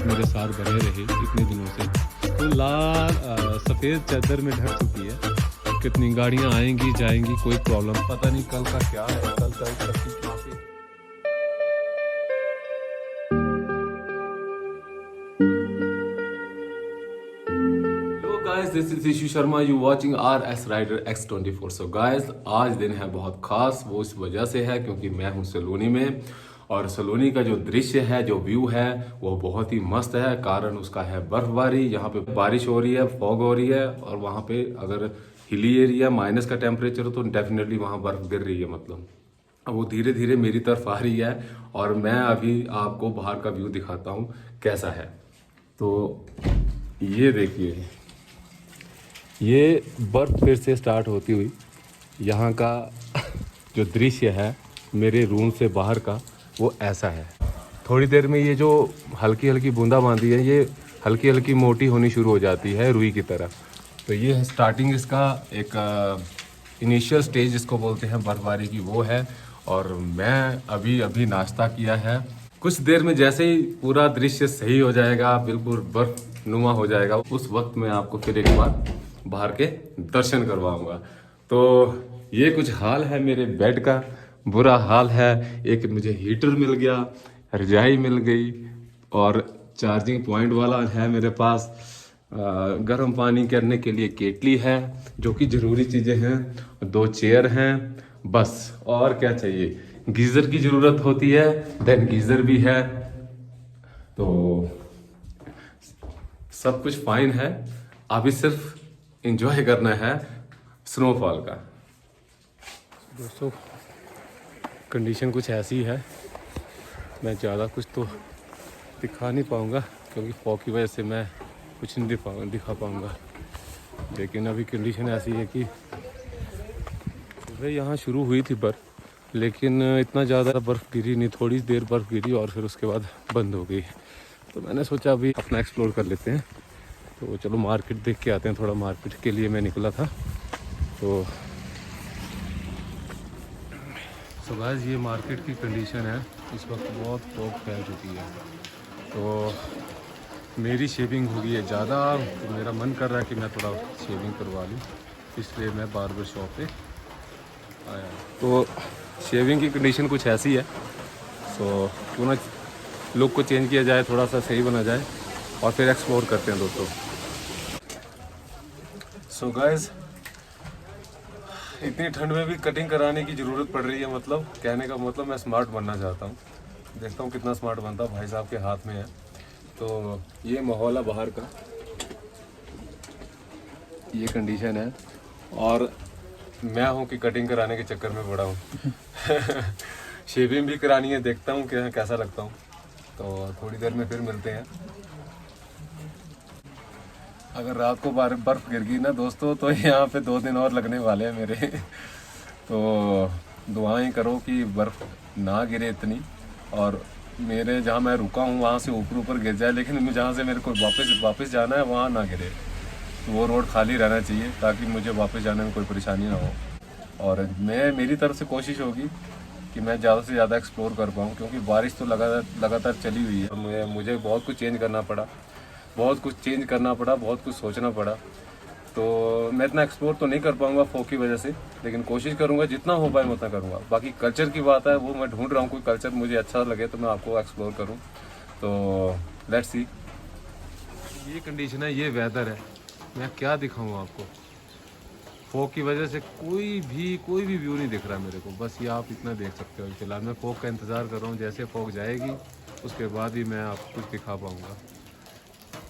मेरे साथ बने रहे इतने दिनों से। तो लाल सफ़ेद चादर में ढक चुकी है। कितनी गाड़ियाँ आएंगी जाएंगी कोई प्रॉब्लम पता नहीं, कल का क्या है, कल का ट्रैफिक कहाँ पे। Guys this is Ishu Sharma, you watching RS rider X24। So guys आज दिन है बहुत खास, वो इस वजह से है क्योंकि मैं हूँ सलोनी में और सलोनी का जो दृश्य है, जो व्यू है वो बहुत ही मस्त है। कारण उसका है बर्फबारी, यहाँ पे बारिश हो रही है, फॉग हो रही है और वहाँ पे अगर हिली एरिया माइनस का टेम्परेचर हो तो डेफिनेटली वहाँ बर्फ गिर रही है। मतलब अब वो धीरे धीरे मेरी तरफ आ रही है और मैं अभी आपको बाहर का व्यू दिखाता हूँ कैसा है। तो ये देखिए, ये बर्फ़ फिर से स्टार्ट होती हुई यहाँ का जो दृश्य है मेरे रूम से बाहर का वो ऐसा है। थोड़ी देर में ये जो हल्की हल्की बूंदाबांदी है ये हल्की हल्की मोटी होनी शुरू हो जाती है रुई की तरह। तो ये स्टार्टिंग इसका एक इनिशियल स्टेज जिसको बोलते हैं बर्फबारी की वो है। और मैं अभी नाश्ता किया है। कुछ देर में जैसे ही पूरा दृश्य सही हो जाएगा, बिल्कुल बर्फ नुमा हो जाएगा, उस वक्त मैं आपको फिर एक बार बाहर के दर्शन करवाऊंगा। तो ये कुछ हाल है मेरे बेड का, बुरा हाल है। एक मुझे हीटर मिल गया, रजाई मिल गई और चार्जिंग पॉइंट वाला है मेरे पास। गर्म पानी करने के लिए केटली है, जो कि ज़रूरी चीज़ें हैं। 2 चेयर हैं बस, और क्या चाहिए। गीज़र की ज़रूरत होती है, देन गीज़र भी है। तो सब कुछ फाइन है, अभी सिर्फ इंजॉय करना है स्नोफॉल का। दोस्तों कंडीशन कुछ ऐसी है, मैं ज़्यादा कुछ तो दिखा नहीं पाऊँगा क्योंकि फॉग की वजह से मैं कुछ नहीं दिखा पाऊँगा। लेकिन अभी कंडीशन ऐसी है कि सुबह यहाँ शुरू हुई थी बर्फ़, लेकिन इतना ज़्यादा बर्फ़ गिरी नहीं, थोड़ी देर बर्फ़ गिरी और फिर उसके बाद बंद हो गई। तो मैंने सोचा अभी अपना एक्सप्लोर कर लेते हैं। तो चलो मार्केट देख के आते हैं, थोड़ा मार्केट के लिए मैं निकला था। तो गाइस ये मार्केट की कंडीशन है, इस वक्त बहुत फॉग फैल चुकी है। तो मेरी शेविंग हो गई है ज़्यादा, तो मेरा मन कर रहा है कि मैं थोड़ा शेविंग करवा लूँ, इसलिए मैं बार्बर शॉप पे आया। तो शेविंग की कंडीशन कुछ ऐसी है, तो क्यों ना लुक को चेंज किया जाए, थोड़ा सा सही बना जाए और फिर एक्सप्लोर करते हैं दोस्तों। सो गाइस इतनी ठंड में भी कटिंग कराने की ज़रूरत पड़ रही है। मतलब कहने का मतलब मैं स्मार्ट बनना चाहता हूँ, देखता हूँ कितना स्मार्ट बनता भाई साहब के हाथ में है। तो ये माहौल है बाहर का, ये कंडीशन है और मैं हूँ कि कटिंग कराने के चक्कर में पड़ा हूँ। शेविंग भी करानी है, देखता हूँ कैसा लगता हूँ। तो थोड़ी देर में फिर मिलते हैं। अगर रात को बर्फ़ गिर गई ना दोस्तों, तो यहाँ पे 2 दिन और लगने वाले हैं मेरे। तो दुआएं करो कि बर्फ़ ना गिरे इतनी, और मेरे जहाँ मैं रुका हूँ वहाँ से ऊपर गिर जाए, लेकिन जहाँ से मेरे को वापस जाना है वहाँ ना गिरे। तो वो रोड खाली रहना चाहिए ताकि मुझे वापस जाने में कोई परेशानी ना हो। और मेरी तरफ से कोशिश होगी कि मैं ज़्यादा से ज़्यादा एक्सप्लोर कर पाऊँ, क्योंकि बारिश तो लगातार चली हुई है। मुझे बहुत कुछ चेंज करना पड़ा, बहुत कुछ सोचना पड़ा। तो मैं इतना एक्सप्लोर तो नहीं कर पाऊँगा फॉग की वजह से, लेकिन कोशिश करूँगा जितना हो पाए मैं उतना करूँगा। बाकी कल्चर की बात है, वो मैं ढूंढ रहा हूँ, कोई कल्चर मुझे अच्छा लगे तो मैं आपको एक्सप्लोर करूँ। तो लेट्स सी। ये कंडीशन है, ये वेदर है, मैं क्या दिखाऊँ आपको। फॉग की वजह से कोई भी व्यू नहीं दिख रहा मेरे को, बस ये आप इतना देख सकते हो। फिलहाल मैं फॉग का इंतज़ार कर रहा हूँ, जैसे फॉग जाएगी उसके बाद ही मैं आपको कुछ दिखा पाऊँगा।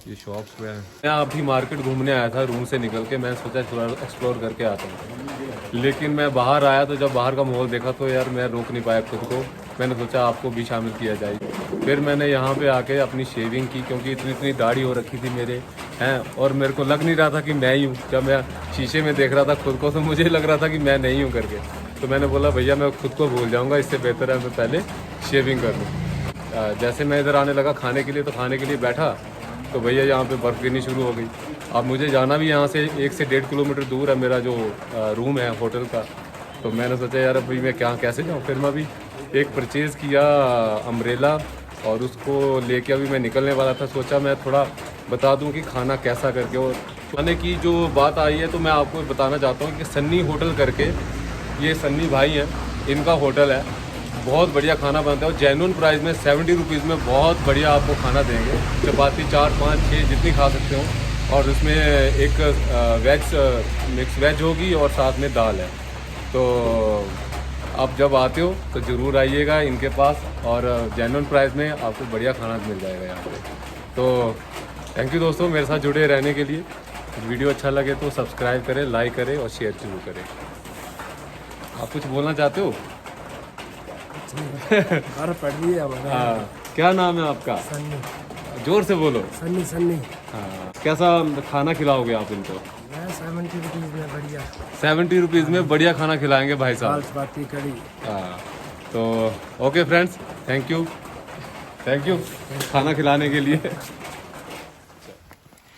ये शॉप्स में मैं अभी मार्केट घूमने आया था रूम से निकल के, मैं सोचा थोड़ा एक्सप्लोर करके आता हूँ। लेकिन मैं बाहर आया तो जब बाहर का माहौल देखा तो यार मैं रोक नहीं पाया खुद को। मैंने सोचा आपको भी शामिल किया जाए। फिर मैंने यहाँ पे आके अपनी शेविंग की, क्योंकि इतनी दाढ़ी हो रखी थी मेरे हैं, और मेरे को लग नहीं रहा था कि मैं ही हूँ। जब मैं शीशे में देख रहा था खुद को तो मुझे लग रहा था कि मैं नहीं हूँ करके। तो मैंने बोला भैया मैं खुद को भूल जाऊँगा, इससे बेहतर है मैं पहले शेविंग कर लूँ। जैसे मैं इधर आने लगा खाने के लिए, तो खाने के लिए बैठा तो भैया यहाँ पे बर्फ़ गिरनी शुरू हो गई। अब मुझे जाना भी यहाँ से 1 से 1.5 किलोमीटर दूर है मेरा जो रूम है होटल का। तो मैंने सोचा यार अभी मैं कैसे जाऊँ। फिर मैं अभी एक परचेज़ किया अम्ब्रेला और उसको लेके अभी मैं निकलने वाला था। सोचा मैं थोड़ा बता दूं कि खाना कैसा करके। और खाने की जो बात आई है तो मैं आपको बताना चाहता हूँ कि सन्नी होटल करके, ये सन्नी भाई हैं, इनका होटल है। बहुत बढ़िया खाना बनता है और जेन्युइन प्राइस में 70 रुपीज़ में बहुत बढ़िया आपको खाना देंगे। चपाती 4 5 6 जितनी खा सकते हो। और उसमें एक वेज मिक्स वेज होगी और साथ में दाल है। तो आप जब आते हो तो ज़रूर आइएगा इनके पास, और जेन्युइन प्राइस में आपको बढ़िया खाना मिल जाएगा यहाँ पे। तो थैंक यू दोस्तों मेरे साथ जुड़े रहने के लिए। वीडियो अच्छा लगे तो सब्सक्राइब करें, लाइक करें और शेयर जरूर करें। आप कुछ बोलना चाहते हो? पढ़ रही है हमारा। हाँ, क्या नाम है आपका? सन्नी। जोर से बोलो। सन्नी सन्नी। हाँ, कैसा खाना खिलाओगे आप इनको? 70 रुपीज़ में बढ़िया। 70 रुपीज़ में बढ़िया खाना खिलाएंगे भाई साहब। दाल चपाती कड़ी। हाँ, तो ओके फ्रेंड्स, थैंक यू खाना खिलाने के लिए।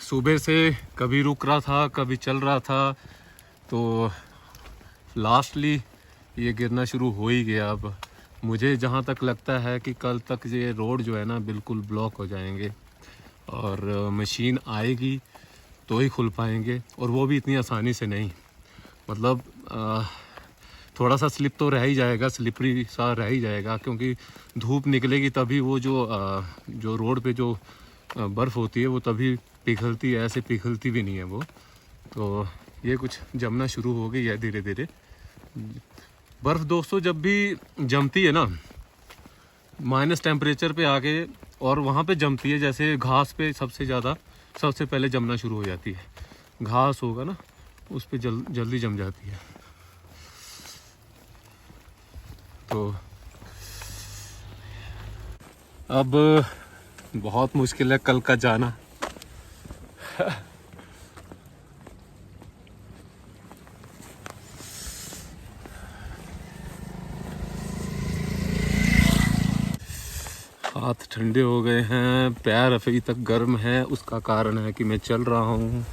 सुबह से कभी रुक रहा था कभी चल रहा था, तो लास्टली ये गिरना शुरू हो ही गया। अब मुझे जहाँ तक लगता है कि कल तक ये रोड जो है ना बिल्कुल ब्लॉक हो जाएंगे, और मशीन आएगी तो ही खुल पाएंगे, और वो भी इतनी आसानी से नहीं। मतलब थोड़ा सा स्लिप तो रह ही जाएगा, स्लिपरी सा रह ही जाएगा, क्योंकि धूप निकलेगी तभी वो जो रोड पे जो बर्फ़ होती है वो तभी पिघलती है, ऐसे पिघलती भी नहीं है वो। तो ये कुछ जमना शुरू हो गई है धीरे धीरे। बर्फ़ दोस्तों जब भी जमती है ना माइनस टेम्परेचर पे आके, और वहाँ पे जमती है, जैसे घास पे सबसे पहले जमना शुरू हो जाती है। घास होगा ना उस पे जल्दी जम जाती है। तो अब बहुत मुश्किल है कल का जाना। हाथ ठंडे हो गए हैं, पैर अभी तक गर्म है। उसका कारण है कि मैं चल रहा हूँ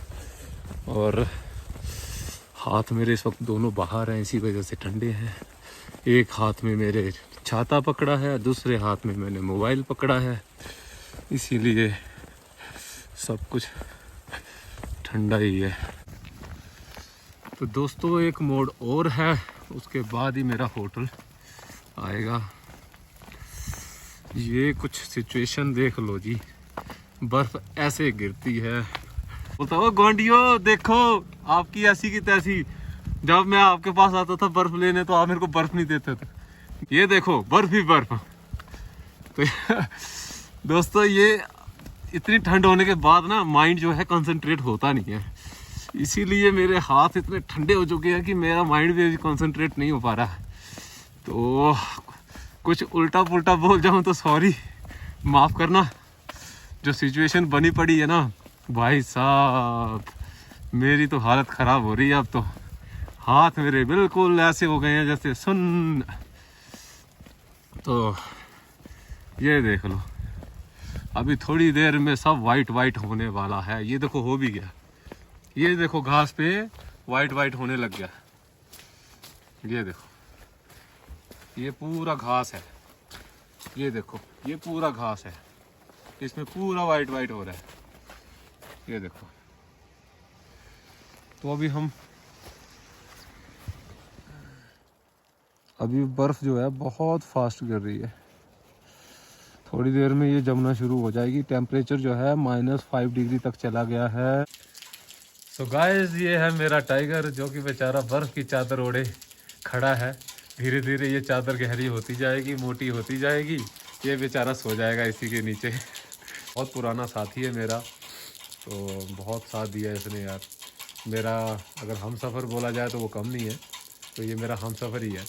और हाथ मेरे इस वक्त दोनों बाहर हैं, इसी वजह से ठंडे हैं। एक हाथ में मेरे छाता पकड़ा है, दूसरे हाथ में मैंने मोबाइल पकड़ा है, इसीलिए सब कुछ ठंडा ही है। तो दोस्तों एक मोड़ और है, उसके बाद ही मेरा होटल आएगा। ये कुछ सिचुएशन देख लो जी, बर्फ ऐसे गिरती है। बोलता हो गोंडियो देखो आपकी ऐसी की तैसी। जब मैं आपके पास आता था बर्फ लेने तो आप मेरे को बर्फ नहीं देते थे। ये देखो बर्फ ही बर्फ। तो दोस्तों ये इतनी ठंड होने के बाद ना माइंड जो है कंसंट्रेट होता नहीं है, इसीलिए मेरे हाथ इतने ठंडे हो चुके हैं कि मेरा माइंड भी कंसंट्रेट नहीं हो पा रहा। तो कुछ उल्टा पुल्टा बोल जाऊं तो सॉरी, माफ़ करना। जो सिचुएशन बनी पड़ी है ना भाई साहब, मेरी तो हालत ख़राब हो रही है। अब तो हाथ मेरे बिल्कुल ऐसे हो गए हैं जैसे सुन। तो ये देख लो, अभी थोड़ी देर में सब वाइट वाइट होने वाला है। ये देखो हो भी गया, ये देखो घास पे वाइट वाइट होने लग गया। ये देखो ये पूरा घास है, ये देखो ये पूरा घास है, इसमें पूरा वाइट वाइट हो रहा है। ये देखो। तो अभी बर्फ जो है बहुत फास्ट गिर रही है, थोड़ी देर में ये जमना शुरू हो जाएगी। टेम्परेचर जो है -5 डिग्री तक चला गया है। सो गाइस ये है मेरा टाइगर, जो कि बेचारा बर्फ की चादर ओढ़े खड़ा है। धीरे धीरे ये चादर गहरी होती जाएगी, मोटी होती जाएगी, ये बेचारा सो जाएगा इसी के नीचे। बहुत पुराना साथी है मेरा, तो बहुत साथ दिया इसने यार मेरा। अगर हम सफ़र बोला जाए तो वो कम नहीं है, तो ये मेरा हम सफ़र ही है।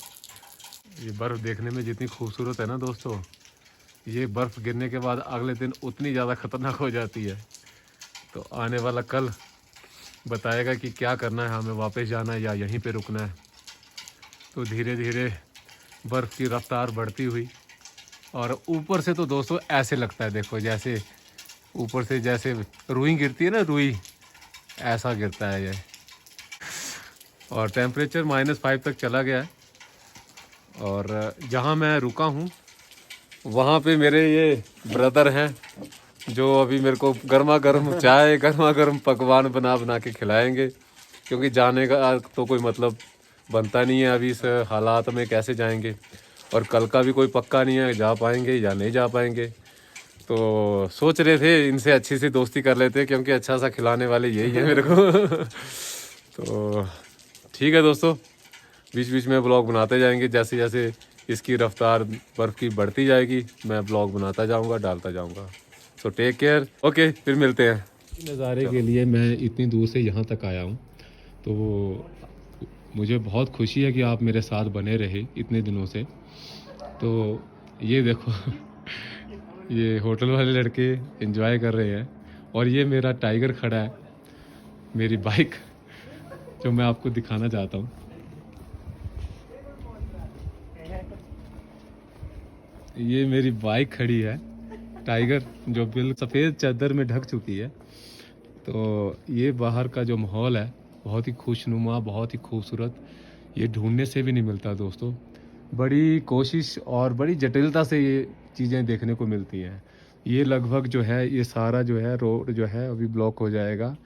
ये बर्फ़ देखने में जितनी खूबसूरत है ना दोस्तों, ये बर्फ़ गिरने के बाद अगले दिन उतनी ज़्यादा ख़तरनाक हो जाती है। तो आने वाला कल बताएगा कि क्या करना है, हमें वापस जाना है या यहीं पे रुकना है। तो धीरे धीरे बर्फ़ की रफ्तार बढ़ती हुई, और ऊपर से तो दोस्तों ऐसे लगता है, देखो जैसे ऊपर से जैसे रुई गिरती है ना, रुई ऐसा गिरता है ये। और टेम्परेचर -5 तक चला गया है। और जहाँ मैं रुका हूँ वहाँ पे मेरे ये ब्रदर हैं जो अभी मेरे को गर्मा गर्म चाय गर्मा गर्म पकवान बना बना के खिलाएंगे, क्योंकि जाने का तो कोई मतलब बनता नहीं है अभी इस हालात में, कैसे जाएंगे। और कल का भी कोई पक्का नहीं है जा पाएंगे या नहीं जा पाएंगे। तो सोच रहे थे इनसे अच्छी सी दोस्ती कर लेते, क्योंकि अच्छा सा खिलाने वाले यही है मेरे को। तो ठीक है दोस्तों, बीच बीच में ब्लॉग बनाते जाएंगे, जैसे जैसे इसकी रफ्तार बर्फ़ की बढ़ती जाएगी मैं ब्लॉग बनाता जाऊंगा, डालता जाऊंगा। सो टेक केयर, ओके फिर मिलते हैं। नज़ारे के लिए मैं इतनी दूर से यहाँ तक आया हूँ, तो मुझे बहुत खुशी है कि आप मेरे साथ बने रहे इतने दिनों से। तो ये देखो ये होटल वाले लड़के एंजॉय कर रहे हैं, और ये मेरा टाइगर खड़ा है, मेरी बाइक जो मैं आपको दिखाना चाहता हूँ। ये मेरी बाइक खड़ी है टाइगर, जो बिल्कुल सफ़ेद चादर में ढक चुकी है। तो ये बाहर का जो माहौल है बहुत ही खुशनुमा, बहुत ही खूबसूरत, ये ढूंढने से भी नहीं मिलता दोस्तों। बड़ी कोशिश और बड़ी जटिलता से ये चीज़ें देखने को मिलती हैं। ये लगभग जो है ये सारा जो है रोड जो है अभी ब्लॉक हो जाएगा।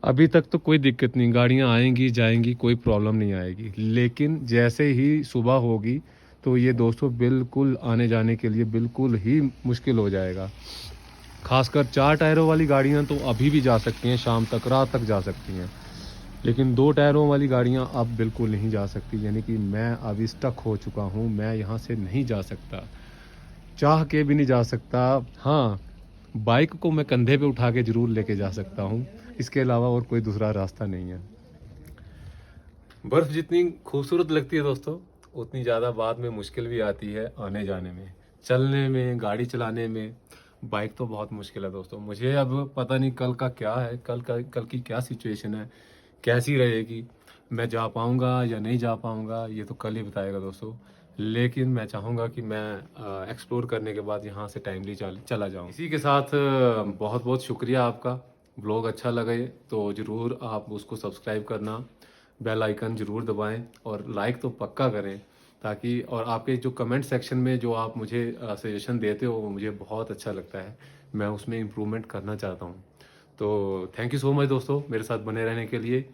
अभी तक तो कोई दिक्कत नहीं, गाड़ियाँ आएंगी जाएंगी, कोई प्रॉब्लम नहीं आएगी। लेकिन जैसे ही सुबह होगी तो ये दोस्तों बिल्कुल आने जाने के लिए बिल्कुल ही मुश्किल हो जाएगा। खासकर 4 टायरों वाली गाड़ियां तो अभी भी जा सकती हैं, शाम तक रात तक जा सकती हैं, लेकिन 2 टायरों वाली गाड़ियां अब बिल्कुल नहीं जा सकती। यानी कि मैं अभी स्टक हो चुका हूं, मैं यहां से नहीं जा सकता, चाह के भी नहीं जा सकता। हाँ, बाइक को मैं कंधे पे उठा के ज़रूर लेके जा सकता हूं, इसके अलावा और कोई दूसरा रास्ता नहीं है। बर्फ़ जितनी खूबसूरत लगती है दोस्तों, उतनी ज़्यादा बाद में मुश्किल भी आती है आने जाने में, चलने में, गाड़ी चलाने में। बाइक तो बहुत मुश्किल है दोस्तों। मुझे अब पता नहीं कल का क्या है, कल की क्या सिचुएशन है, कैसी रहेगी, मैं जा पाऊँगा या नहीं जा पाऊँगा, ये तो कल ही बताएगा दोस्तों। लेकिन मैं चाहूँगा कि मैं एक्सप्लोर करने के बाद यहाँ से टाइमली चला जाऊँ। इसी के साथ बहुत बहुत शुक्रिया आपका। ब्लॉग अच्छा लगे तो ज़रूर आप उसको सब्सक्राइब करना, बेल आइकन ज़रूर दबाएं, और लाइक तो पक्का करें, ताकि और आपके जो कमेंट सेक्शन में जो आप मुझे सजेशन देते हो वो मुझे बहुत अच्छा लगता है, मैं उसमें इम्प्रूवमेंट करना चाहता हूँ। तो थैंक यू सो मच दोस्तों मेरे साथ बने रहने के लिए।